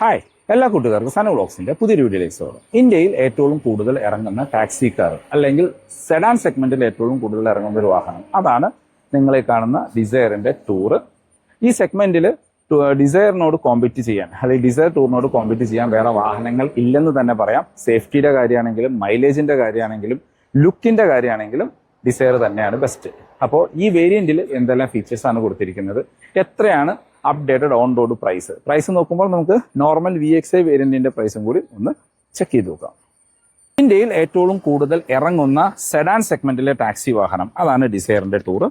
Hi എല്ലാ കൂട്ടുകാർക്കും സന വ്ളോഗ്സിന്റെ പുതിയൊരു വീഡിയോയിലേക്ക് സ്വാഗതം. ഇന്ത്യയിൽ ഏറ്റവും കൂടുതൽ ഇറങ്ങുന്ന ടാക്സി കാർ അല്ലെങ്കിൽ സെഡാൻ സെഗ്മെന്റിൽ ഏറ്റവും കൂടുതൽ ഇറങ്ങുന്ന ഒരു വാഹനം അതാണ് നിങ്ങളെ കാണുന്ന ഡിസയറിന്റെ ടൂറ്. ഈ സെഗ്മെന്റിൽ ഡിസയറിനോട് കോമ്പീറ്റ് ചെയ്യാൻ അല്ലെങ്കിൽ ഡിസയർ ടൂറിനോട് കോമ്പീറ്റ് ചെയ്യാൻ വേറെ വാഹനങ്ങൾ ഇല്ലെന്ന് തന്നെ പറയാം. സേഫ്റ്റിയുടെ കാര്യമാണെങ്കിലും മൈലേജിന്റെ കാര്യമാണെങ്കിലും ലുക്കിന്റെ കാര്യമാണെങ്കിലും ഡിസയർ തന്നെയാണ് ബെസ്റ്റ്. അപ്പോൾ ഈ വേരിയന്റിൽ എന്തെല്ലാം ഫീച്ചേഴ്സാണ് കൊടുത്തിരിക്കുന്നത്, എത്രയാണ് അപ്ഡേറ്റഡ് ഓൺ റോഡ് പ്രൈസ് നോക്കുമ്പോൾ നമുക്ക് നോർമൽ VXi വേരിയന്റിന്റെ പ്രൈസും കൂടി ഒന്ന് ചെക്ക് ചെയ്ത് നോക്കാം. ഇന്ത്യയിൽ ഏറ്റവും കൂടുതൽ ഇറങ്ങുന്ന സെഡാൻ സെഗ്മെന്റിലെ ടാക്സി വാഹനം അതാണ് ഡിസയറിന്റെ ടൂറ്.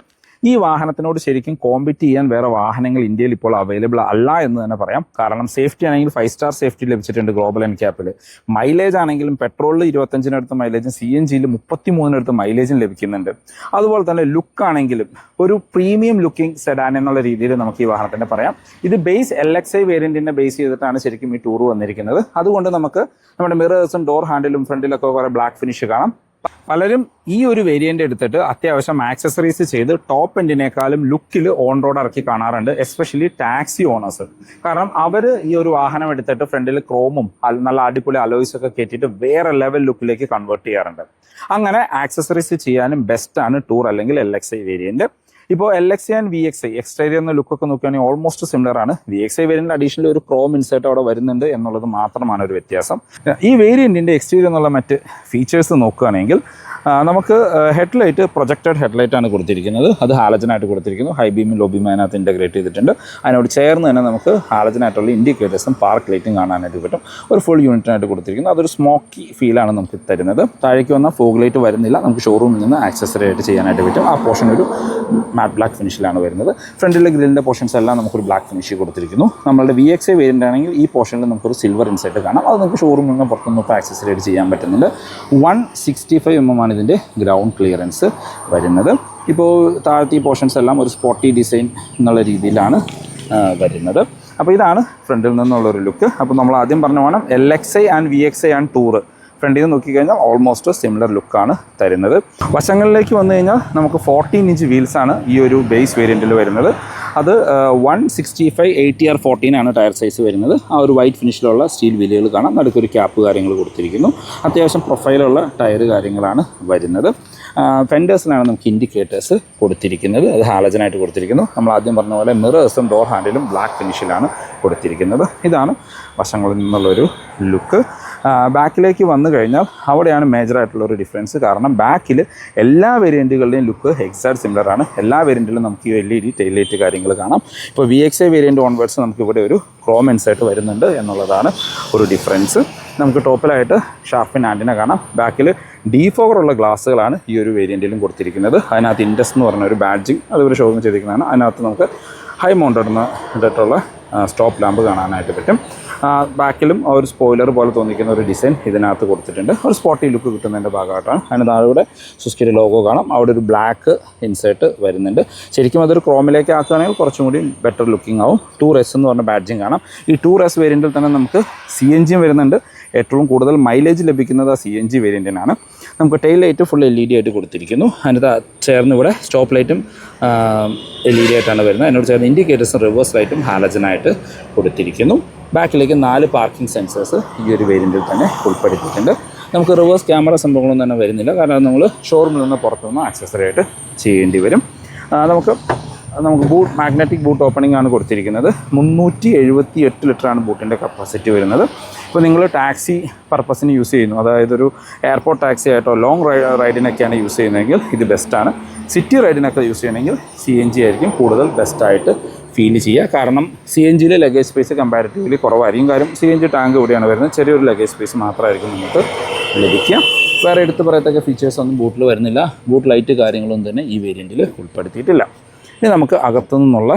ഈ വാഹനത്തിനോട് ശരിക്കും കോമ്പീറ്റ് ചെയ്യാൻ വേറെ വാഹനങ്ങൾ ഇന്ത്യയിൽ ഇപ്പോൾ അവൈലബിൾ അല്ല എന്ന് തന്നെ പറയാം. കാരണം സേഫ്റ്റി ആണെങ്കിൽ 5 സ്റ്റാർ സേഫ്റ്റി ലഭിച്ചിട്ടുണ്ട് ഗ്ലോബൽ എൻക്യാപ്പിൽ. മൈലേജ് ആണെങ്കിലും പെട്രോളിൽ 25-നടുത്ത് മൈലേജും CNGയിൽ 33-നടുത്ത് മൈലേജും ലഭിക്കുന്നുണ്ട്. അതുപോലെ തന്നെ ലുക്ക് ആണെങ്കിലും ഒരു പ്രീമിയം ലുക്കിംഗ് സെഡാൻ എന്നുള്ള രീതിയിൽ നമുക്ക് ഈ വാഹനത്തിന്റെ പറയാം. ഇത് ബേസ് LXi വേരിയന്റിനെ ബേസ് ചെയ്തിട്ടാണ് ശരിക്കും ഈ ടൂർ വന്നിരിക്കുന്നത്. അതുകൊണ്ട് നമുക്ക് നമ്മുടെ മിറേഴ്സും ഡോർ ഹാൻഡിലും ഫ്രണ്ടിലൊക്കെ കുറെ ബ്ലാക്ക് ഫിനിഷ് കാണാം. പലരും ഈ ഒരു വേരിയന്റ് എടുത്തിട്ട് അത്യാവശ്യം ആക്സസറീസ് ചെയ്ത് ടോപ്പ് എൻഡിനേക്കാളും ലുക്കിൽ ഓൺ റോഡ് ഇറക്കി കാണാറുണ്ട്, എസ്പെഷ്യലി ടാക്സി ഓണേഴ്സ്. കാരണം അവർ ഈ ഒരു വാഹനം എടുത്തിട്ട് ഫ്രണ്ടിൽ ക്രോമും നല്ല അടിപൊളി അലോയ്സ് ഒക്കെ കയറ്റിയിട്ട് വേറെ ലെവൽ ലുക്കിലേക്ക് കൺവേർട്ട് ചെയ്യാറുണ്ട്. അങ്ങനെ ആക്സസറീസ് ചെയ്യാനും ബെസ്റ്റാണ് ടൂർ അല്ലെങ്കിൽ LXi വേരിയന്റ്. ഇപ്പോൾ LXi ആൻഡ് VXi എക്സ്റ്റീരിയർ എന്ന ലുക്കൊക്കെ നോക്കുകയാണെങ്കിൽ ഓൾമോസ്റ്റ് സിമിലർ ആണ്. VXi വേരിയന്റ് അഡീഷണൽ ഒരു ക്രോം ഇൻസേർട്ട് അവിടെ വരുന്നുണ്ട് എന്നുള്ളത് മാത്രമാണ് ഒരു വ്യത്യാസം. ഈ വേരിയന്റിന്റെ എക്സ്റ്റീരിയർ എന്നുള്ള മറ്റ് ഫീച്ചേഴ്സ് നോക്കുകയാണെങ്കിൽ നമുക്ക് ഹെഡ്ലൈറ്റ് പ്രൊജക്റ്റഡ് ഹെഡ്ലൈറ്റ് ആണ് കൊടുത്തിരിക്കുന്നത്. അത് ഹാലജനായിട്ട് കൊടുത്തിരിക്കുന്നു. ഹൈ ബീമും ലോ ബീമും അതിനകത്ത് ഇൻ്റഗ്രേറ്റ് ചെയ്തിട്ടുണ്ട്. അതിനോട് ചേർന്ന് തന്നെ നമുക്ക് ഹാലജനായിട്ടുള്ള ഇൻഡിക്കേറ്റേഴ്സും പാർക്ക് ലൈറ്റും കാണാനായിട്ട് പറ്റും. ഒരു ഫുൾ യൂണിറ്റിനായിട്ട് കൊടുത്തിരിക്കുന്നു. അതൊരു സ്മോക്കി ഫീലാണ് നമുക്ക് തരുന്നത്. താഴേക്ക് വന്നാൽ ഫോഗ് ലൈറ്റ് വരുന്നില്ല. നമുക്ക് ഷോറൂമിൽ നിന്ന് ആക്സസറി ആയിട്ട് ചെയ്യാനായിട്ട് പറ്റും. ആ പോർഷൻ ഒരു മാറ്റ് ബ്ലാക്ക് ഫിനിഷിലാണ് വരുന്നത്. ഫ്രണ്ടിലെ ഗ്രില്ലിൻ്റെ പോർഷൻസ് എല്ലാം നമുക്കൊരു ബ്ലാക്ക് ഫിനിഷ് കൊടുത്തിരിക്കുന്നു. നമ്മളുടെ VXi വേരിയൻ്റ് ആണെങ്കിൽ ഈ പോർഷനിൽ നമുക്കൊരു സിൽവർ ഇൻസൈറ്റ് കാണാം. അത് നമുക്ക് ഷോറൂമിൽ നിന്ന് പുറത്തുനിന്ന് ഇപ്പോൾ ആക്സസറി ആയിട്ട് ചെയ്യാൻ പറ്റുന്നുണ്ട്. 165 mm ആണ് ഇതിൻ്റെ ഗ്രൗണ്ട് ക്ലിയറൻസ് വരുന്നത്. ഇപ്പോൾ താഴത്തെ ഈ പോർഷൻസ് എല്ലാം ഒരു സ്പോർട്ടി ഡിസൈൻ എന്നുള്ള രീതിയിലാണ് വരുന്നത്. അപ്പോൾ ഇതാണ് ഫ്രണ്ടിൽ നിന്നുള്ളൊരു ലുക്ക്. അപ്പോൾ നമ്മൾ ആദ്യം പറഞ്ഞ വേണം LXi and VXi and tour ഫ്രണ്ടിൽ നിന്ന് നോക്കിക്കഴിഞ്ഞാൽ ഓൾമോസ്റ്റ് സിമിലർ ലുക്കാണ് തരുന്നത്. വശങ്ങളിലേക്ക് വന്നു കഴിഞ്ഞാൽ നമുക്ക് 14 ഇഞ്ച് വീൽസാണ് ഈ ഒരു ബേസ് വേരിയൻറ്റിൽ വരുന്നത്. അത് 165 ATR14 ആണ് ടയർ സൈസ് വരുന്നത്. ആ ഒരു വൈറ്റ് ഫിനിഷിലുള്ള സ്റ്റീൽ വീലുകൾ കാണാം. നടുക്കൊരു ക്യാപ്പ് കാര്യങ്ങൾ കൊടുത്തിരിക്കുന്നു. അത്യാവശ്യം പ്രൊഫൈലുള്ള ടയർ കാര്യങ്ങളാണ് വരുന്നത്. ഫെൻഡേഴ്സിനാണ് നമുക്ക് ഇൻഡിക്കേറ്റേഴ്സ് കൊടുത്തിരിക്കുന്നത്. അത് ഹാലജനായിട്ട് കൊടുത്തിരിക്കുന്നു. നമ്മൾ ആദ്യം പറഞ്ഞ പോലെ മിറേഴ്സും ഡോർ ഹാൻഡിലും ബ്ലാക്ക് ഫിനിഷിലാണ് കൊടുത്തിരിക്കുന്നത്. ഇതാണ് വശങ്ങളിൽ നിന്നുള്ളൊരു ലുക്ക്. ബാക്കിലേക്ക് വന്നു കഴിഞ്ഞാൽ അവിടെയാണ് മേജറായിട്ടുള്ളൊരു ഡിഫറൻസ്. കാരണം ബാക്കിൽ എല്ലാ വേരിയൻറ്റുകളുടെയും ലുക്ക് എക്സാക്ട് സിമിലർ ആണ്. എല്ലാ വേരിയൻറ്റിലും നമുക്ക് ഈ LED ടെയിൽ ലൈറ്റ് കാര്യങ്ങൾ കാണാം. ഇപ്പോൾ VXi വേരിയൻറ്റ് ഓൺവേർഡ്സ് നമുക്കിവിടെ ഒരു ക്രോം ഇൻസൈറ്റ് വരുന്നുണ്ട് എന്നുള്ളതാണ് ഒരു ഡിഫറൻസ്. നമുക്ക് ടോപ്പിലായിട്ട് ഷാർപ്പിൻ ആൻറ്റിന കാണാം. ബാക്കിൽ ഡീഫോഗറുള്ള ഗ്ലാസ്സുകളാണ് ഈ ഒരു വേരിയൻറ്റിലും കൊടുത്തിരിക്കുന്നത്. അതിനകത്ത് ഇൻഡസ് എന്ന് പറഞ്ഞ ഒരു ബാഡ്ജിങ് അതിവർ ഷോറൂം ചെയ്തിരിക്കുന്നതാണ്. അതിനകത്ത് നമുക്ക് ഹൈ മൗണ്ടഡായിട്ടുള്ള സ്റ്റോപ്പ് ലാമ്പ് കാണാനായിട്ട് പറ്റും. ബാക്കിലും ഒരു സ്പോയിലർ പോലെ തോന്നിക്കുന്ന ഒരു ഡിസൈൻ ഇതിനകത്ത് കൊടുത്തിട്ടുണ്ട്. ഒരു സ്പോട്ടി ലുക്ക് കിട്ടുന്നതിൻ്റെ ഭാഗമായിട്ടാണ്. അതിന് താഴെ സുസ്കിയുടെ ലോഗോ കാണാം. അവിടെ ഒരു ബ്ലാക്ക് ഇൻസേർട്ട് വരുന്നുണ്ട്. ശരിക്കും അതൊരു ക്രോമിലേക്ക് ആക്കുകയാണെങ്കിൽ കുറച്ചും കൂടി ബെറ്റർ ലുക്കിംഗ് ആവും. 2S എന്ന് പറഞ്ഞ ബാഡ്ജിങ് കാണാം. ഈ 2S വേരിയൻറ്റിൽ തന്നെ നമുക്ക് CNG വരുന്നുണ്ട്. ഏറ്റവും കൂടുതൽ മൈലേജ് ലഭിക്കുന്നത് ആ CNG വേരിയൻറ്റിനാണ്. നമുക്ക് ടെയിൽ ലൈറ്റ് ഫുൾ LED ആയിട്ട് കൊടുത്തിരിക്കുന്നു. അതിന് ചേർന്ന് ഇവിടെ സ്റ്റോപ്പ് ലൈറ്റും LED ആയിട്ടാണ് വരുന്നത്. അതിനോട് ചേർന്ന് ഇൻഡിക്കേറ്റേഴ്സും റിവേഴ്സ് ലൈറ്റും ഹാലജനായിട്ട് കൊടുത്തിരിക്കുന്നു. ബാക്കിലേക്ക് 4 പാർക്കിംഗ് സെൻസേഴ്സ് ഈ ഒരു വേരിയൻറ്റിൽ തന്നെ ഉൾപ്പെടുത്തിയിട്ടുണ്ട്. നമുക്ക് റിവേഴ്സ് ക്യാമറ സംഭവങ്ങളൊന്നും തന്നെ വരുന്നില്ല. കാരണം നമ്മൾ ഷോറൂമിൽ നിന്ന് പുറത്തുനിന്ന് ആക്സസറി ആയിട്ട് ചെയ്യേണ്ടി വരും. നമുക്ക് മാഗ്നറ്റിക് ബൂട്ട് ഓപ്പണിംഗ് ആണ് കൊടുത്തിരിക്കുന്നത്. 378 ലിറ്ററാണ് ബൂട്ടിൻ്റെ കപ്പാസിറ്റി വരുന്നത്. ഇപ്പോൾ നിങ്ങൾ ടാക്സി പർപ്പസിന് യൂസ് ചെയ്യുന്നു, അതായത് ഒരു എയർപോർട്ട് ടാക്സി ആയിട്ടോ ലോങ് റൈഡിനൊക്കെയാണ് യൂസ് ചെയ്യുന്നതെങ്കിൽ ഇത് ബെസ്റ്റാണ്. സിറ്റി റൈഡിനൊക്കെ യൂസ് ചെയ്യണമെങ്കിൽ CNG ആയിരിക്കും കൂടുതൽ ബെസ്റ്റായിട്ട് ഫീൽ ചെയ്യുക. കാരണം CNGയിൽ ലഗേജ് സ്പേസ് കമ്പാരിറ്റീവ്ലി കുറവായിരിക്കും. കാര്യം CNG ടാങ്ക് ഇവിടെയാണ് വരുന്നത്. ചെറിയൊരു ലഗേജ് സ്പേസ് മാത്രമായിരിക്കും നമുക്ക് ലഭിക്കുക. വേറെ എടുത്ത് പറയത്തക്ക ഫീച്ചേഴ്സൊന്നും ബൂട്ടിൽ വരുന്നില്ല. ബൂട്ട് ലൈറ്റ് കാര്യങ്ങളൊന്നും തന്നെ ഈ വേരിയൻറ്റിൽ ഉൾപ്പെടുത്തിയിട്ടില്ല. ഇനി നമുക്ക് അകത്തു നിന്നുള്ള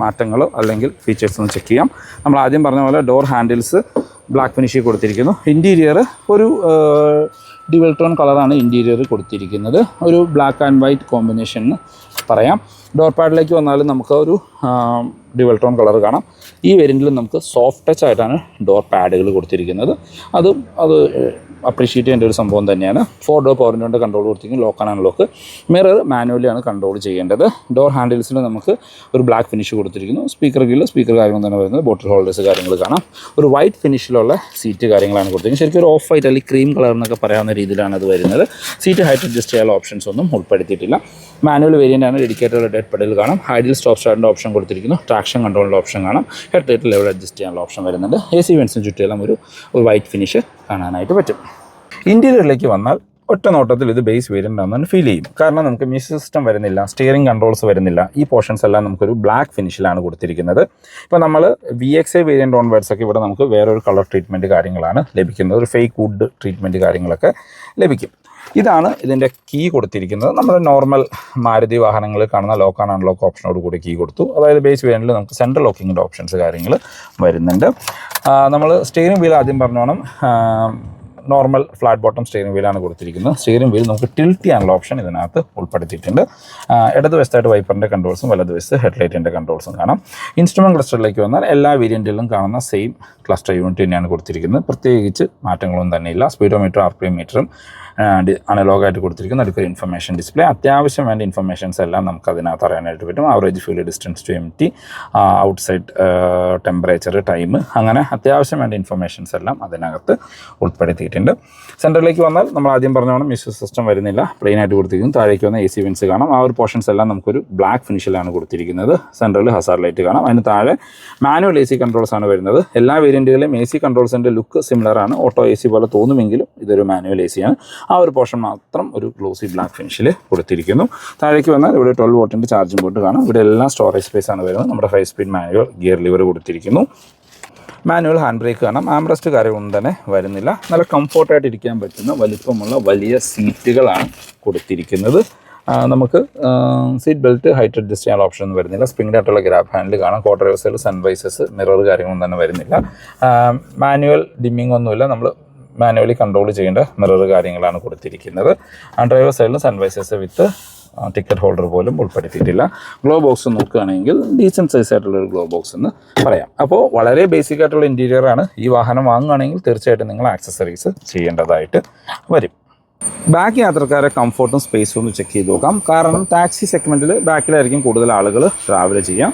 മാറ്റങ്ങളോ അല്ലെങ്കിൽ ഫീച്ചേഴ്സ് ഒന്ന് ചെക്ക് ചെയ്യാം. നമ്മൾ ആദ്യം പറഞ്ഞ പോലെ ഡോർ ഹാൻഡിൽസ് ബ്ലാക്ക് ഫിനിഷിൽ കൊടുത്തിരിക്കുന്നു. ഇൻറ്റീരിയർ ഒരു ഡ്യുവൽ ടോൺ കളറാണ് ഇൻറ്റീരിയർ കൊടുത്തിരിക്കുന്നത്. ഒരു ബ്ലാക്ക് ആൻഡ് വൈറ്റ് കോമ്പിനേഷൻ എന്ന് പറയാം. ഡോർ പാഡിലേക്ക് വന്നാലും നമുക്ക് ഒരു ഡ്യുവൽ ടോൺ കളർ കാണാം. ഈ വേരിയൻറ്റിൽ നമുക്ക് സോഫ്റ്റ് ടച്ച് ആയിട്ടാണ് ഡോർ പാഡുകൾ കൊടുത്തിരിക്കുന്നത്. അത് അപ്രീഷിയേറ്റ് ചെയ്യേണ്ട ഒരു സംഭവം തന്നെയാണ്. 4 ഡോർ പവർ വിൻഡോയുടെ കൺട്രോൾ കൊടുത്തിരിക്കും. Lock and unlock. മിറർ മാനുവലിയാണ് കൺട്രോൾ ചെയ്യേണ്ടത്. ഡോർ ഹാൻഡിൽസിൽ നമുക്ക് ഒരു ബ്ലാക്ക് ഫിനിഷ് കൊടുത്തിരിക്കുന്നു. സ്പീക്കർ കാര്യങ്ങൾ തന്നെ വരുന്നത്. ബോട്ടിൽ ഹോൾഡേഴ്സ് കാര്യങ്ങൾ കാണാം. ഒരു വൈറ്റ് ഫിനിഷിലുള്ള സീറ്റ് കാര്യങ്ങളാണ് കൊടുത്തിരിക്കുന്നത്. ശരിക്കും ഒരു ഓഫ് വൈറ്റ് അല്ലെങ്കിൽ ക്രീം കളർ എന്നൊക്കെ പറയാവുന്ന രീതിയിലാണ് അത് വരുന്നത്. സീറ്റ് ഹൈറ്റ് അഡ്ജസ്റ്റ് ചെയ്യാനുള്ള ഓപ്ഷൻസ് ഒന്നും ഉൾപ്പെടുത്തിയിട്ടില്ല. മാനുവൽ വേരിയൻ്റ് ആണ്. ഡെഡിക്കേറ്റഡ് ഡെഡ് പെഡൽ കാണാം. ഐഡിയൽ സ്റ്റോപ്പ് സ്റ്റാർട്ടിൻ്റെ ഓപ്ഷൻ കൊടുത്തിരിക്കുന്നു. ട്രാക്ഷൻ കൺട്രോളിൻ്റെ ഓപ്ഷൻ കാണാം. ഹെഡ് ലൈറ്റ് ലെവൽ അഡ്ജസ്റ്റ് ചെയ്യാനുള്ള ഓപ്ഷൻ വരുന്നുണ്ട്. AC വെൻസിന് ചുറ്റിയെല്ലാം ഒരു വൈറ്റ് ഫിനിഷ് കാണാനായിട്ട് പറ്റും. ഇൻറ്റീരിയറിലേക്ക് വന്നാൽ ഒറ്റ നോട്ടത്തിൽ ഇത് ബേസ് വേരിയൻ്റ് ആണെന്ന് ഫീൽ ചെയ്യും. കാരണം നമുക്ക് മ്യൂസിക് സിസ്റ്റം വരുന്നില്ല, സ്റ്റിയറിംഗ് കൺട്രോൾസ് വരുന്നില്ല. ഈ പോർഷൻസ് എല്ലാം നമുക്കൊരു ബ്ലാക്ക് ഫിനിഷിലാണ് കൊടുത്തിരിക്കുന്നത്. ഇപ്പോൾ നമ്മൾ VXA വേരിയൻ്റ് ഓൺവേർഡ്സ് ഒക്കെ ഇവിടെ നമുക്ക് വേറൊരു കളർ ട്രീറ്റ്മെൻറ്റ് കാര്യങ്ങളാണ് ലഭിക്കുന്നത്. ഒരു ഫേക്ക് വുഡ് ട്രീറ്റ്മെൻറ്റ് കാര്യങ്ങളൊക്കെ ലഭിക്കും. ഇതാണ് ഇതിൻ്റെ കീ കൊടുത്തിരിക്കുന്നത്. നമ്മുടെ നോർമൽ മാരുതി വാഹനങ്ങളിൽ കാണുന്ന ലോക്ക് ആൻഡ് അൺലോക്ക് ഓപ്ഷനോട് കൂടി കീ കൊടുത്തു. അതായത് ബേസ് വേരിയൻറ്റിൽ നമുക്ക് സെൻട്രൽ ലോക്കിങ്ങിൻ്റെ ഓപ്ഷൻസ് കാര്യങ്ങൾ വരുന്നുണ്ട്. നമ്മൾ സ്റ്റിയറിംഗ് വീൽ ആദ്യം പറഞ്ഞോണം നോർമൽ ഫ്ലാറ്റ് ബോട്ടം സ്റ്റിയറിംഗ് വീലാണ് കൊടുത്തിരിക്കുന്നത്. സ്റ്റിയറിംഗ് വീൽ നമുക്ക് ടിൽറ്റ് ചെയ്യാനുള്ള ഓപ്ഷൻ ഇതിനകത്ത് ഉൾപ്പെടുത്തിയിട്ടുണ്ട്. ഇടതുവശത്തായിട്ട് വൈപ്പറിൻ്റെ കൺട്രോൾസും വലതുവശത്ത് ഹെഡ്ലൈറ്റിൻ്റെ കൺട്രോൾസും കാണാം. ഇൻസ്ട്രുമെൻറ്റ് ക്ലസ്റ്ററിലേക്ക് വന്നാൽ എല്ലാ വേരിയൻറ്റിലും കാണുന്ന സെയിം ക്ലസ്റ്റർ യൂണിറ്റ് തന്നെയാണ് കൊടുത്തിരിക്കുന്നത്. പ്രത്യേകിച്ച് മാറ്റങ്ങളൊന്നും തന്നെയില്ല. സ്പീഡോമീറ്റർ RPM മീറ്ററും അനലോഗായിട്ട് കൊടുത്തിരിക്കുന്ന അടുക്കൊരു ഇൻഫർമേഷൻ ഡിസ്പ്ലേ. അത്യാവശ്യം വേണ്ട ഇൻഫർമേഷൻസ് എല്ലാം നമുക്ക് അതിനകത്ത് അറിയാനായിട്ട് പറ്റും. Average fuel distance to MT, outside temperature, time, അങ്ങനെ അത്യാവശ്യം വേണ്ട ഇൻഫർമേഷൻസ് എല്ലാം അതിനകത്ത് ഉൾപ്പെടുത്തിയിട്ടുണ്ട്. സെൻറ്ററിലേക്ക് വന്നാൽ നമ്മൾ ആദ്യം പറഞ്ഞോണം മ്യൂസിക് സിസ്റ്റം വരുന്നില്ല, പ്ലെയിൻ ആയിട്ട് കൊടുത്തിരിക്കുന്നു. താഴേക്ക് വന്ന AC വെൻസ് കാണാം. ആ ഒരു പോർഷൻസ് എല്ലാം നമുക്കൊരു ബ്ലാക്ക് ഫിനിഷിലാണ് കൊടുത്തിരിക്കുന്നത്. സെൻറ്ററിൽ ഹസാർ ലൈറ്റ് കാണാം. അതിന് താഴെ മാനുവൽ AC കൺട്രോൾസ് ആണ് വരുന്നത്. എല്ലാ വേരിയൻറ്റുകളിലും AC കൺട്രോൾസിൻ്റെ ലുക്ക് സിമിലർ ആണ്. ഓട്ടോ AC പോലെ തോന്നുമെങ്കിലും ഇതൊരു മാനുവൽ AC ആണ്. ആ ഒരു പോർഷൻ മാത്രം ഒരു ഗ്ലോസി ബ്ലാക്ക് ഫിനിഷിൽ കൊടുത്തിരിക്കുന്നു. താഴേക്ക് വന്നാൽ ഇവിടെ 12 വോട്ടിൻ്റെ ചാർജിംഗ് പോർട്ട് കാണാം. ഇവിടെ എല്ലാം സ്റ്റോറേജ് സ്പേസ് ആണ് വരുന്നത്. നമ്മുടെ 5 സ്പീഡ് മാനുവൽ ഗിയർ ലിവർ കൊടുത്തിരിക്കുന്നു. മാനുവൽ ഹാൻഡ് ബ്രേക്ക് കാണാം. ആംറസ്റ്റ് കാര്യമൊന്നും തന്നെ വരുന്നില്ല. നല്ല കംഫോർട്ടായിട്ട് ഇരിക്കാൻ പറ്റുന്ന വലിപ്പമുള്ള വലിയ സീറ്റുകളാണ് കൊടുത്തിരിക്കുന്നത്. നമുക്ക് സീറ്റ് ബെൽറ്റ് ഹൈറ്റ് അഡ്ജസ്റ്റ് ചെയ്യാനുള്ള ഓപ്ഷൻ ഒന്നും വരുന്നില്ല. സ്പ്രിംഗ് ആയിട്ടുള്ള ഗ്രാബ് ഹാൻഡിൽ കാണാം. ക്വാർട്ടർ റിവേഴ്സൽ, സൺവൈസസ്, മിറർ കാര്യങ്ങളൊന്നും തന്നെ വരുന്നില്ല. മാനുവൽ ഡിമ്മിങ് ഒന്നുമില്ല. നമ്മൾ മാനുവലി കൺട്രോൾ ചെയ്യേണ്ട മിറർ കാര്യങ്ങളാണ് കൊടുത്തിരിക്കുന്നത്. ഡ്രൈവർ സൈഡിൽ സൺവൈസേഴ്സ് വിത്ത് ടിക്കറ്റ് ഹോൾഡർ പോലും ഉൾപ്പെടുത്തിയിട്ടില്ല. ഗ്ലോ ബോക്സ് നോക്കുകയാണെങ്കിൽ ഡീസൻറ്റ് സൈസ് ആയിട്ടുള്ളൊരു ഗ്ലോ ബോക്സ് എന്ന് പറയാം. അപ്പോൾ വളരെ ബേസിക് ആയിട്ടുള്ള ഇൻറ്റീരിയറാണ്. ഈ വാഹനം വാങ്ങുകയാണെങ്കിൽ തീർച്ചയായിട്ടും നിങ്ങൾ ആക്സസറീസ് ചെയ്യേണ്ടതായിട്ട് വരും. ബാക്ക് യാത്രക്കാരെ കംഫോർട്ടും സ്പേസും ഒന്ന് ചെക്ക് ചെയ്ത് നോക്കാം. കാരണം ടാക്സി സെഗ്മെൻറ്റിൽ ബാക്കിലായിരിക്കും കൂടുതൽ ആളുകൾ ട്രാവൽ ചെയ്യാം.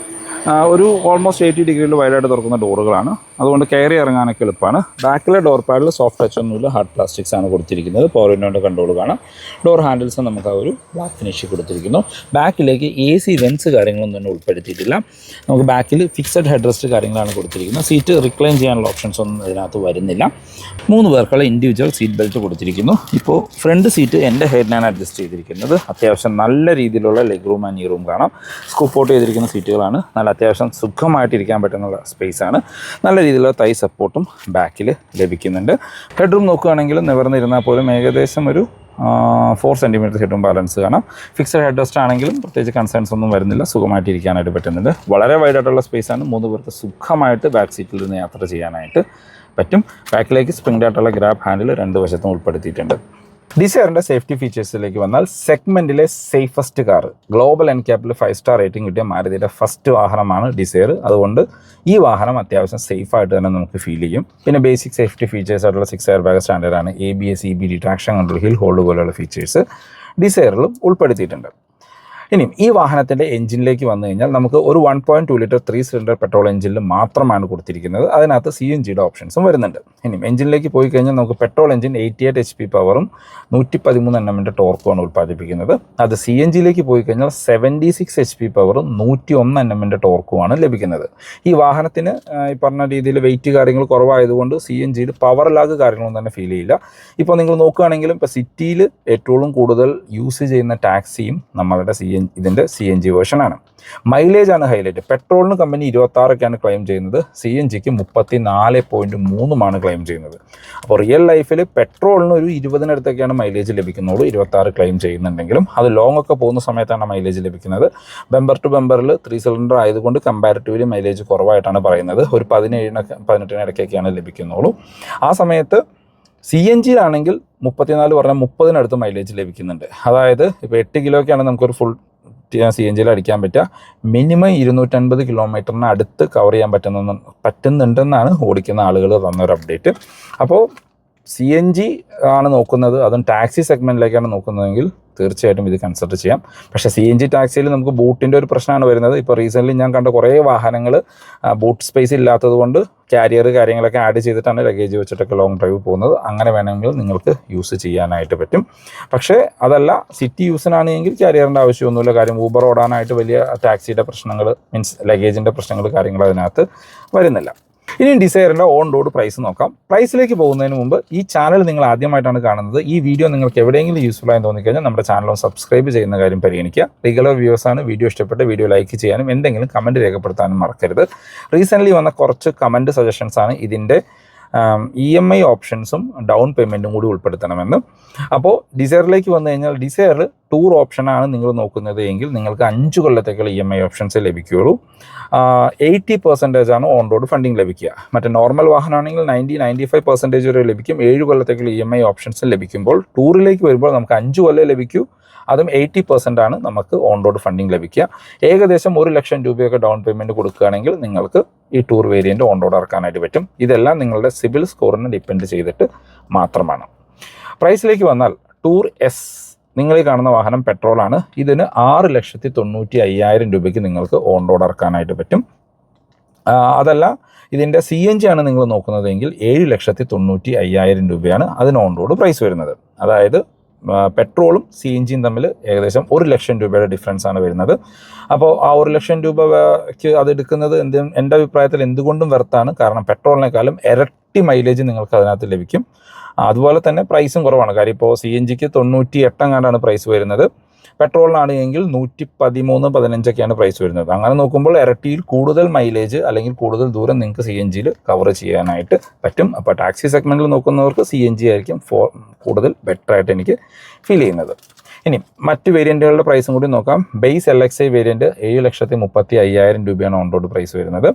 ഒരു ഓൾമോസ്റ്റ് 80 ഡിഗ്രിയിൽ വൈഡായിട്ട് തുറക്കുന്ന ഡോറുകളാണ്. അതുകൊണ്ട് കയറി ഇറങ്ങാനൊക്കെ എളുപ്പമാണ്. ബാക്കിലെ ഡോർ പാഡിൽ സോഫ്റ്റ് ടച്ച് ഒന്നുമില്ല, ഹാർഡ് പ്ലാസ്റ്റിക്സ് ആണ് കൊടുത്തിരിക്കുന്നത്. പവർ വിൻഡോയുടെ കൺട്രോൾ കാണാം. ഡോർ ഹാൻഡിൽസ് നമുക്ക് ആ ഒരു ബ്ലാക്ക് ഫിനിഷ് കൊടുത്തിരിക്കുന്നു. ബാക്കിലേക്ക് AC വെൻസ് കാര്യങ്ങളൊന്നും തന്നെ ഉൾപ്പെടുത്തിയിട്ടില്ല. നമുക്ക് ബാക്കിൽ ഫിക്സഡ് ഹെഡ് റെസ്റ്റ് കാര്യങ്ങളാണ് കൊടുത്തിരിക്കുന്നത്. സീറ്റ് റിക്ലൈൻ ചെയ്യാനുള്ള ഓപ്ഷൻസ് ഒന്നും ഇതിനകത്ത് വരുന്നില്ല. 3 പേർക്കുള്ള ഇൻഡിവിജ്വൽ സീറ്റ് ബെൽറ്റ് കൊടുത്തിരിക്കുന്നു. ഇപ്പോൾ ഫ്രണ്ട് സീറ്റ് എൻ്റെ ഹെഡിനാണ് അഡ്ജസ്റ്റ് ചെയ്തിരിക്കുന്നത്. അത്യാവശ്യം നല്ല രീതിയിലുള്ള ലെഗ് റൂം ആൻഡ് നീ റൂം കാണാം. സ്കൂപ്പ് ഔട്ട് ചെയ്തിരിക്കുന്ന സീറ്റുകളാണ്. നല്ല അത്യാവശ്യം സുഖമായിട്ടിരിക്കാൻ പറ്റുന്ന സ്പേസാണ്. നല്ല രീതിയിലുള്ള തൈ സപ്പോർട്ടും ബാക്കിൽ ലഭിക്കുന്നുണ്ട്. ഹെഡ്റൂം നോക്കുകയാണെങ്കിൽ നിവർന്നിരുന്നാൽ പോലും ഏകദേശം ഒരു 4 സെൻറ്റിമീറ്റർ ഹെഡ്റൂം ബാലൻസ് കാണാം. ഫിക്സഡ് ഹെഡ് റെസ്റ്റ് ആണെങ്കിലും പ്രത്യേകിച്ച് കൺസേൺസ് ഒന്നും വരുന്നില്ല. സുഖമായിട്ടിരിക്കാനായിട്ട് പറ്റുന്നുണ്ട്. വളരെ വൈഡായിട്ടുള്ള സ്പേസാണ്. 3 പേർക്ക് സുഖമായിട്ട് ബാക്ക് സീറ്റിൽ നിന്ന് യാത്ര ചെയ്യാനായിട്ട് പറ്റും. ബാക്കിലേക്ക് സ്പ്രിംഗ് ആയിട്ടുള്ള ഗ്രാബ് ഹാൻഡിൽ 2 വശത്തും ഉൾപ്പെടുത്തിയിട്ടുണ്ട്. ഡിസയറിൻ്റെ സേഫ്റ്റി ഫീച്ചേഴ്സിലേക്ക് വന്നാൽ സെഗ്മെൻറ്റിലെ സേഫസ്റ്റ് കാർ, ഗ്ലോബൽ എൻക്യാപ്പിൽ 5 സ്റ്റാർ റേറ്റിംഗ് കിട്ടിയ മാരുതിയുടെ ഫസ്റ്റ് വാഹനമാണ് ഡിസയർ. അതുകൊണ്ട് ഈ വാഹനം അത്യാവശ്യം സേഫായിട്ട് തന്നെ നമുക്ക് ഫീൽ ചെയ്യും. പിന്നെ ബേസിക് സേഫ്റ്റി ഫീച്ചേഴ്സ് ആയിട്ടുള്ള 6 എയർ ബാഗ് സ്റ്റാൻഡേർഡാണ്. ABS, EBD, traction control, hill hold പോലെയുള്ള ഫീച്ചേഴ്സ് ഡിസയറിലും ഉൾപ്പെടുത്തിയിട്ടുണ്ട്. ഇനിയും ഈ വാഹനത്തിൻ്റെ എഞ്ചിനിലേക്ക് വന്നു കഴിഞ്ഞാൽ നമുക്ക് ഒരു 1.2 ലിറ്റർ 3 സിലിണ്ടർ പെട്രോൾ എഞ്ചിനിൽ മാത്രമാണ് കൊടുത്തിരിക്കുന്നത്. അതിനകത്ത് CNGയുടെ ഓപ്ഷൻസും വരുന്നുണ്ട്. ഇനിയും എഞ്ചിനിലേക്ക് പോയി കഴിഞ്ഞാൽ നമുക്ക് പെട്രോൾ എഞ്ചിൻ 88 HP പവറും 113 Nm ടോർക്കുമാണ് ഉൽപ്പാദിപ്പിക്കുന്നത്. അത് CNGയിലേക്ക് പോയി കഴിഞ്ഞാൽ 76 HP പവറും 101 Nm ടോർക്കുമാണ് ലഭിക്കുന്നത്. ഈ വാഹനത്തിന് ഈ പറഞ്ഞ രീതിയിൽ വെയിറ്റ് കാര്യങ്ങൾ കുറവായതുകൊണ്ട് CNGയിൽ പവർ ലാഗ് കാര്യങ്ങളൊന്നും തന്നെ ഫീൽ ചെയ്യില്ല. ഇപ്പോൾ നിങ്ങൾ നോക്കുകയാണെങ്കിലും ഇപ്പോൾ സിറ്റിയിൽ ഏറ്റവും കൂടുതൽ യൂസ് ചെയ്യുന്ന ടാക്സിയും നമ്മളുടെ ഇതിൻ്റെ CNG വേർഷനാണ്. മൈലേജാണ് ഹൈലൈറ്റ്. പെട്രോളിന് കമ്പനി 26ഒക്കെയാണ് ക്ലെയിം ചെയ്യുന്നത്. CNGക്ക് 34.3 ക്ലെയിം ചെയ്യുന്നത്. അപ്പോൾ റിയൽ ലൈഫിൽ പെട്രോളിന് ഒരു 20-നടുത്തൊക്കെയാണ് മൈലേജ് ലഭിക്കുന്നുള്ളൂ. 26 ക്ലെയിം ചെയ്യുന്നുണ്ടെങ്കിലും അത് ലോങ് ഒക്കെ പോകുന്ന സമയത്താണ് മൈലേജ് ലഭിക്കുന്നത്. ബമ്പർ ടു ബമ്പറിൽ 3 സിലിണ്ടർ ആയതുകൊണ്ട് കമ്പാരിറ്റീവ്ലി മൈലേജ് കുറവായിട്ടാണ് പറയുന്നത്. ഒരു 17-18 ഇടയ്ക്കൊക്കെയാണ് ലഭിക്കുന്നുള്ളൂ. ആ സമയത്ത് CNGയിലാണെങ്കിൽ 34 പറഞ്ഞാൽ 30-നടുത്ത് മൈലേജ് ലഭിക്കുന്നുണ്ട്. അതായത് ഇപ്പോൾ 8 കിലോയ്ക്കാണ് നമുക്കൊരു ഫുൾ CNG അടിക്കാൻ പറ്റുക മിനിമം 250 കിലോമീറ്ററിന് അടുത്ത് കവർ ചെയ്യാൻ പറ്റുന്നുണ്ടെന്നാണ് ഓടിക്കുന്ന ആളുകൾ തന്നൊരു അപ്ഡേറ്റ്. അപ്പോൾ CNG ആണ് നോക്കുന്നത്, അതും ടാക്സി സെഗ്മെൻറ്റിലേക്കാണ് നോക്കുന്നതെങ്കിൽ തീർച്ചയായിട്ടും ഇത് കൺസിഡർ ചെയ്യാം. പക്ഷേ CNG ടാക്സിയിൽ നമുക്ക് ബൂട്ടിൻ്റെ ഒരു പ്രശ്നമാണ് വരുന്നത്. ഇപ്പോൾ റീസെൻ്റ്ലി ഞാൻ കണ്ട കുറേ വാഹനങ്ങൾ ബൂട്ട് സ്പേസ് ഇല്ലാത്തത് കൊണ്ട് ക്യാരിയർ കാര്യങ്ങളൊക്കെ ആഡ് ചെയ്തിട്ടാണ് ലഗേജ് വെച്ചിട്ടൊക്കെ ലോങ് ഡ്രൈവ് പോകുന്നത്. അങ്ങനെ വേണമെങ്കിൽ നിങ്ങൾക്ക് യൂസ് ചെയ്യാനായിട്ട് പറ്റും. പക്ഷേ അതല്ല, സിറ്റി യൂസിനാണെങ്കിൽ ക്യാരിയറിൻ്റെ ആവശ്യമൊന്നുമില്ല. കാര്യം ഊബർ ഓടാനായിട്ട് വലിയ ടാക്സിയുടെ പ്രശ്നങ്ങൾ മീൻസ് ലഗേജിൻ്റെ പ്രശ്നങ്ങൾ കാര്യങ്ങൾ അതിനകത്ത് വരുന്നില്ല. ഇനി ഡിസയറിൻ്റെ ഓൺ റോഡ് പ്രൈസ് നോക്കാം. പ്രൈസിലേക്ക് പോകുന്നതിന് മുമ്പ് ഈ ചാനൽ നിങ്ങൾ ആദ്യമായിട്ടാണ് കാണുന്നത്, ഈ വീഡിയോ നിങ്ങൾക്ക് എവിടെയെങ്കിലും യൂസ്ഫുൾ ആയി തോന്നിക്കഴിഞ്ഞാൽ നമ്മുടെ ചാനൽ സബ്സ്ക്രൈബ് ചെയ്യുന്ന കാര്യം പരിഗണിക്കുക. റെഗുലർ വ്യൂവേഴ്സാണ്, വീഡിയോ ഇഷ്ടപ്പെട്ട് വീഡിയോ ലൈക്ക് ചെയ്യാനും എന്തെങ്കിലും കമൻറ്റ് രേഖപ്പെടുത്താനും മറക്കരുത്. റീസെൻ്റ്ലി വന്ന കുറച്ച് കമൻറ്റ് സജഷൻസാണ് ഇതിൻ്റെ EMI ഓപ്ഷൻസും ഡൗൺ പേയ്മെൻറ്റും കൂടി ഉൾപ്പെടുത്തണമെന്ന്. അപ്പോൾ ഡിസയറിലേക്ക് വന്നു കഴിഞ്ഞാൽ ഡിസയർ ടൂർ ഓപ്ഷനാണ് നിങ്ങൾ നോക്കുന്നത് എങ്കിൽ നിങ്ങൾക്ക് 5 കൊല്ലത്തേക്കുള്ള EMI ഓപ്ഷൻസ് ലഭിക്കുകയുള്ളൂ. 80% ഓൺ റോഡ് ഫണ്ടിങ് ലഭിക്കുക. മറ്റേ നോർമൽ വാഹനമാണെങ്കിൽ 90-95% വരെ ലഭിക്കും. 7 കൊല്ലത്തേക്കുള്ള EMI ഓപ്ഷൻസ് ലഭിക്കുമ്പോൾ ടൂറിലേക്ക് വരുമ്പോൾ നമുക്ക് 5 കൊല്ലം ലഭിക്കൂ. അതും 80% ആണ് നമുക്ക് ഓൺ റോഡ് ഫണ്ടിങ് ലഭിക്കുക. ഏകദേശം 1 ലക്ഷം രൂപയൊക്കെ ഡൗൺ പേയ്മെൻറ്റ് കൊടുക്കുകയാണെങ്കിൽ നിങ്ങൾക്ക് ഈ ടൂർ വേരിയൻറ്റ് ഓൺ റോഡ് ഇറക്കാനായിട്ട് പറ്റും. ഇതെല്ലാം നിങ്ങളുടെ സിബിൽ സ്കോറിനെ ഡിപ്പെൻഡ് ചെയ്തിട്ട് മാത്രമാണ്. പ്രൈസിലേക്ക് വന്നാൽ ടൂർ S നിങ്ങൾ ഈ കാണുന്ന വാഹനം പെട്രോളാണ്. ഇതിന് 6,95,000 രൂപയ്ക്ക് നിങ്ങൾക്ക് ഓൺ റോഡ് ഇറക്കാനായിട്ട് പറ്റും. അതല്ല ഇതിൻ്റെ CNG ആണ് നിങ്ങൾ നോക്കുന്നതെങ്കിൽ 7,95,000 രൂപയാണ് അതിന് ഓൺ റോഡ് പ്രൈസ് വരുന്നത്. അതായത് പെട്രോളും CNGയും തമ്മിൽ ഏകദേശം 1 ലക്ഷം രൂപയുടെ ഡിഫറൻസ് ആണ് വരുന്നത്. അപ്പോൾ ആ 1 ലക്ഷം രൂപയ്ക്ക് അതെടുക്കുന്നത് എൻ്റെ അഭിപ്രായത്തിൽ എന്തുകൊണ്ടും വെർത്താണ്. കാരണം പെട്രോളിനേക്കാളും ഇരട്ടി മൈലേജ് നിങ്ങൾക്ക് അതിനകത്ത് ലഭിക്കും. അതുപോലെ തന്നെ പ്രൈസും കുറവാണ്. കാര്യം ഇപ്പോൾ CNGക്ക് 98 എങ്ങാണ്ടാണ് പ്രൈസ് വരുന്നത്, പെട്രോളിനാണെങ്കിൽ 113-115 പ്രൈസ് വരുന്നത്. അങ്ങനെ നോക്കുമ്പോൾ ഇരട്ടിയിൽ കൂടുതൽ മൈലേജ് അല്ലെങ്കിൽ കൂടുതൽ ദൂരം നിങ്ങൾക്ക് CNGയിൽ കവർ ചെയ്യാനായിട്ട് പറ്റും. അപ്പോൾ ടാക്സി സെഗ്മെൻറ്റിൽ നോക്കുന്നവർക്ക് CNG ആയിരിക്കും കൂടുതൽ ബെറ്റർ ആയിട്ട് എനിക്ക് ഫീൽ ചെയ്യുന്നത്. ഇനി മറ്റ് വേരിയൻറ്റുകളുടെ പ്രൈസും കൂടി നോക്കാം. ബേസ് LXI വേരിയൻറ്റ് 7,35,000 രൂപയാണ് ഓൺ റോഡ് പ്രൈസ് വരുന്നത്.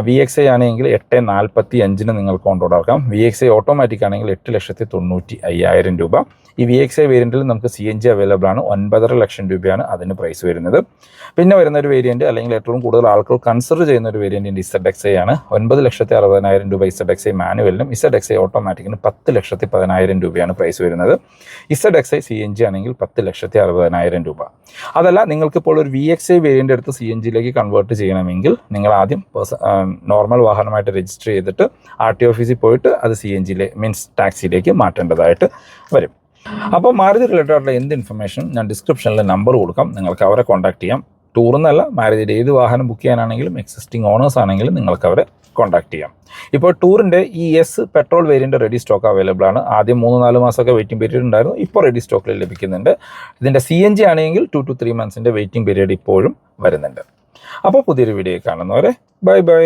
VXI ആണെങ്കിൽ 8,45,000 നിങ്ങൾക്ക് ഓൺ റോഡ് ആക്കാം. VXI ഓട്ടോമാറ്റിക് ആണെങ്കിൽ 8,95,000 രൂപ. ഈ VXI വേരിയൻറ്റിൽ നമുക്ക് CNG അവൈലബിൾ ആണ്. 9.5 ലക്ഷം രൂപയാണ് അതിന് പ്രൈസ് വരുന്നത്. പിന്നെ വരുന്നൊരു വേരിയൻറ്റ് അല്ലെങ്കിൽ ഏറ്റവും കൂടുതൽ ആൾക്കാർ കൺസിഡർ ചെയ്യുന്ന ഒരു വേരിയൻറ്റ് ZXI ആണ്. 9,60,000 രൂപ ZXI മാനുവലിനും ZXI ഓട്ടോമാറ്റിക്കിനും 10,10,000 രൂപയാണ് പ്രൈസ് വരുന്നത്. ZXI CNG ആണെങ്കിൽ 10,60,000 രൂപ. അതല്ല നിങ്ങൾക്കിപ്പോൾ ഒരു VXI വേരിയൻ്റ് എടുത്ത് CNGയിലേക്ക് കൺവേർട്ട് ചെയ്യണമെങ്കിൽ നിങ്ങൾ ആദ്യം നോർമൽ വാഹനമായിട്ട് രജിസ്റ്റർ ചെയ്തിട്ട് RTO ഓഫീസിൽ പോയിട്ട് അത് CNGയിലെ മീൻസ് ടാക്സിയിലേക്ക് മാറ്റേണ്ടതായിട്ട് വരും. അപ്പോൾ മാരുതി റിലേറ്റഡ് ആയിട്ടുള്ള എന്ത് ഇൻഫർമേഷൻ ഞാൻ ഡിസ്ക്രിപ്ഷനിൽ നമ്പർ കൊടുക്കാം, നിങ്ങൾക്ക് അവരെ കോൺടാക്ട് ചെയ്യാം. ടൂറിന്നല്ല മാരുതിയുടെ ഏത് വാഹനം ബുക്ക് ചെയ്യാനാണെങ്കിലും എക്സിസ്റ്റിംഗ് ഓണേഴ്സ് ആണെങ്കിലും നിങ്ങൾക്ക് അവരെ കോൺടാക്ട് ചെയ്യാം. ഇപ്പോൾ ടൂറിൻ്റെ ഈ S petrol variant ready stock available ആണ്. ആദ്യം 3-4 മാസമൊക്കെ വെയിറ്റിംഗ് പീരീഡ് ഉണ്ടായിരുന്നു, ഇപ്പോൾ റെഡി സ്റ്റോക്കിൽ ലഭിക്കുന്നുണ്ട്. ഇതിൻ്റെ CNG ആണെങ്കിൽ 2 to 3 months വെയിറ്റിംഗ് പീരീഡ് ഇപ്പോഴും വരുന്നുണ്ട്. അപ്പോൾ പുതിയൊരു വീഡിയോ കാണുന്നവരെ ബൈ ബൈ.